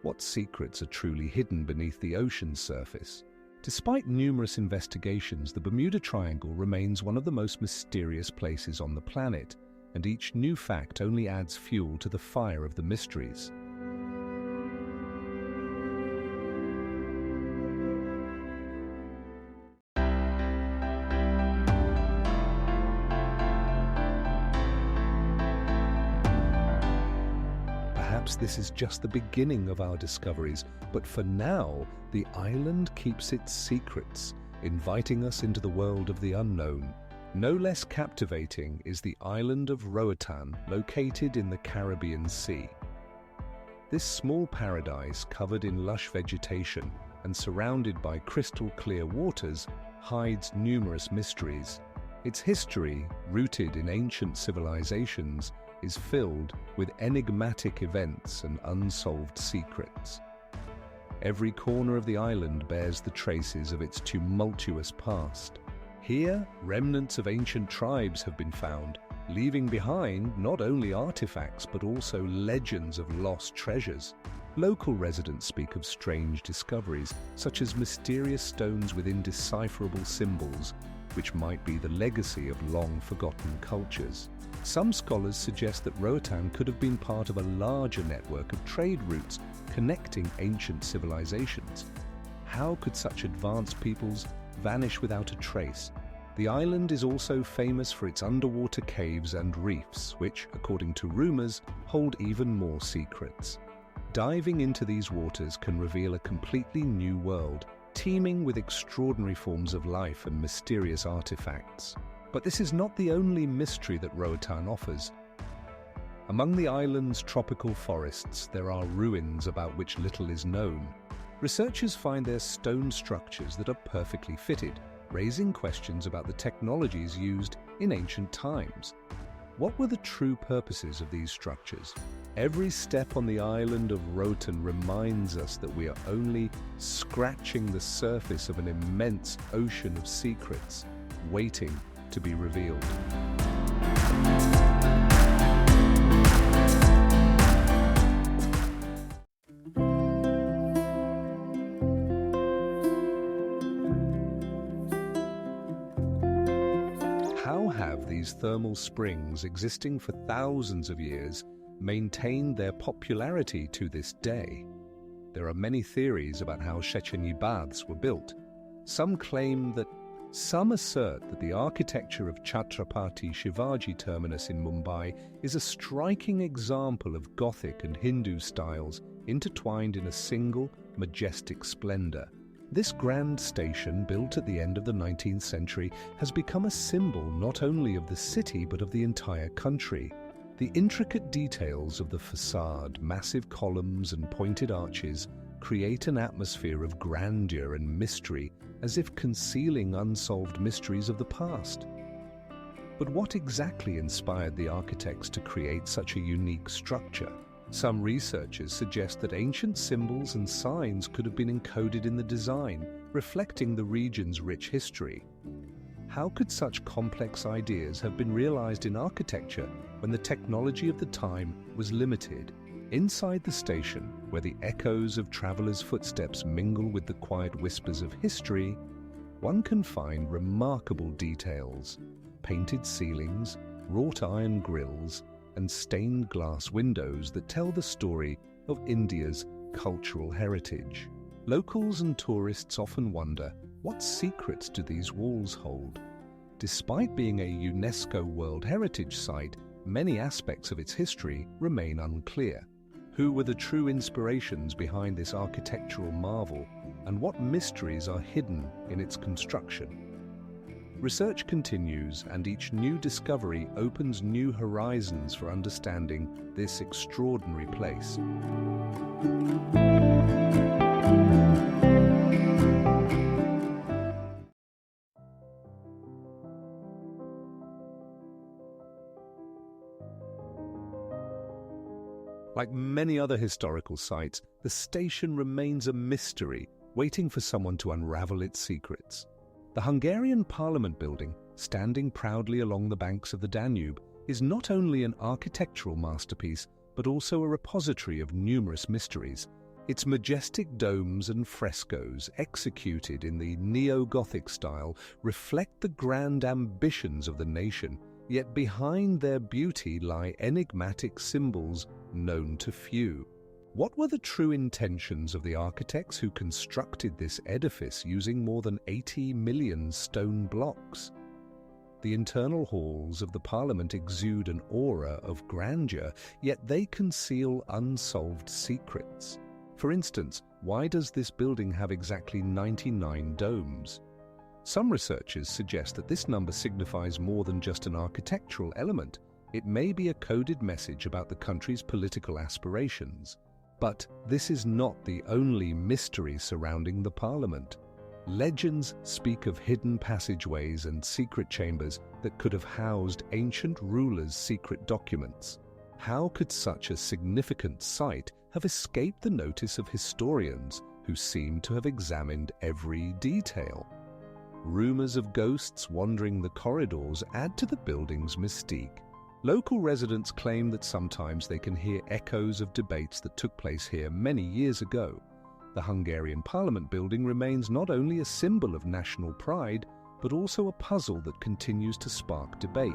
What secrets are truly hidden beneath the ocean's surface? Despite numerous investigations, the Bermuda Triangle remains one of the most mysterious places on the planet, and each new fact only adds fuel to the fire of the mysteries. Perhaps this is just the beginning of our discoveries, but for now, the island keeps its secrets, inviting us into the world of the unknown. No less captivating is the island of Roatan, located in the Caribbean Sea. This small paradise, covered in lush vegetation and surrounded by crystal-clear waters, hides numerous mysteries. Its history, rooted in ancient civilizations, is filled with enigmatic events and unsolved secrets. Every corner of the island bears the traces of its tumultuous past. Here, remnants of ancient tribes have been found, leaving behind not only artifacts but also legends of lost treasures. Local residents speak of strange discoveries, such as mysterious stones with indecipherable symbols, which might be the legacy of long-forgotten cultures. Some scholars suggest that Roatan could have been part of a larger network of trade routes connecting ancient civilizations. How could such advanced peoples vanish without a trace? The island is also famous for its underwater caves and reefs, which, according to rumors, hold even more secrets. Diving into these waters can reveal a completely new world, teeming with extraordinary forms of life and mysterious artifacts. But this is not the only mystery that Roatan offers. Among the island's tropical forests, there are ruins about which little is known. Researchers find there stone structures that are perfectly fitted, raising questions about the technologies used in ancient times. What were the true purposes of these structures? Every step on the island of Roatan reminds us that we are only scratching the surface of an immense ocean of secrets, waiting to be revealed. How have these thermal springs, existing for thousands of years, maintained their popularity to this day? There are many theories about how Shechenyi baths were built. Some assert that the architecture of Chhatrapati Shivaji Terminus in Mumbai is a striking example of Gothic and Hindu styles intertwined in a single, majestic splendor. This grand station, built at the end of the 19th century, has become a symbol not only of the city but of the entire country. The intricate details of the facade, massive columns and pointed arches, create an atmosphere of grandeur and mystery, as if concealing unsolved mysteries of the past. But what exactly inspired the architects to create such a unique structure? Some researchers suggest that ancient symbols and signs could have been encoded in the design, reflecting the region's rich history. How could such complex ideas have been realized in architecture when the technology of the time was limited? Inside the station, where the echoes of travelers' footsteps mingle with the quiet whispers of history, one can find remarkable details: painted ceilings, wrought iron grills, and stained glass windows that tell the story of India's cultural heritage. Locals and tourists often wonder, what secrets do these walls hold? Despite being a UNESCO World Heritage Site, many aspects of its history remain unclear. Who were the true inspirations behind this architectural marvel, and what mysteries are hidden in its construction? Research continues, and each new discovery opens new horizons for understanding this extraordinary place. Like many other historical sites, the station remains a mystery, waiting for someone to unravel its secrets. The Hungarian Parliament building, standing proudly along the banks of the Danube, is not only an architectural masterpiece, but also a repository of numerous mysteries. Its majestic domes and frescoes, executed in the neo-Gothic style, reflect the grand ambitions of the nation, yet behind their beauty lie enigmatic symbols known to few. What were the true intentions of the architects who constructed this edifice using more than 80 million stone blocks? The internal halls of the Parliament exude an aura of grandeur, yet they conceal unsolved secrets. For instance, why does this building have exactly 99 domes? Some researchers suggest that this number signifies more than just an architectural element. It may be a coded message about the country's political aspirations. But this is not the only mystery surrounding the Parliament. Legends speak of hidden passageways and secret chambers that could have housed ancient rulers' secret documents. How could such a significant site have escaped the notice of historians who seem to have examined every detail? Rumors of ghosts wandering the corridors add to the building's mystique. Local residents claim that sometimes they can hear echoes of debates that took place here many years ago. The Hungarian Parliament building remains not only a symbol of national pride, but also a puzzle that continues to spark debate.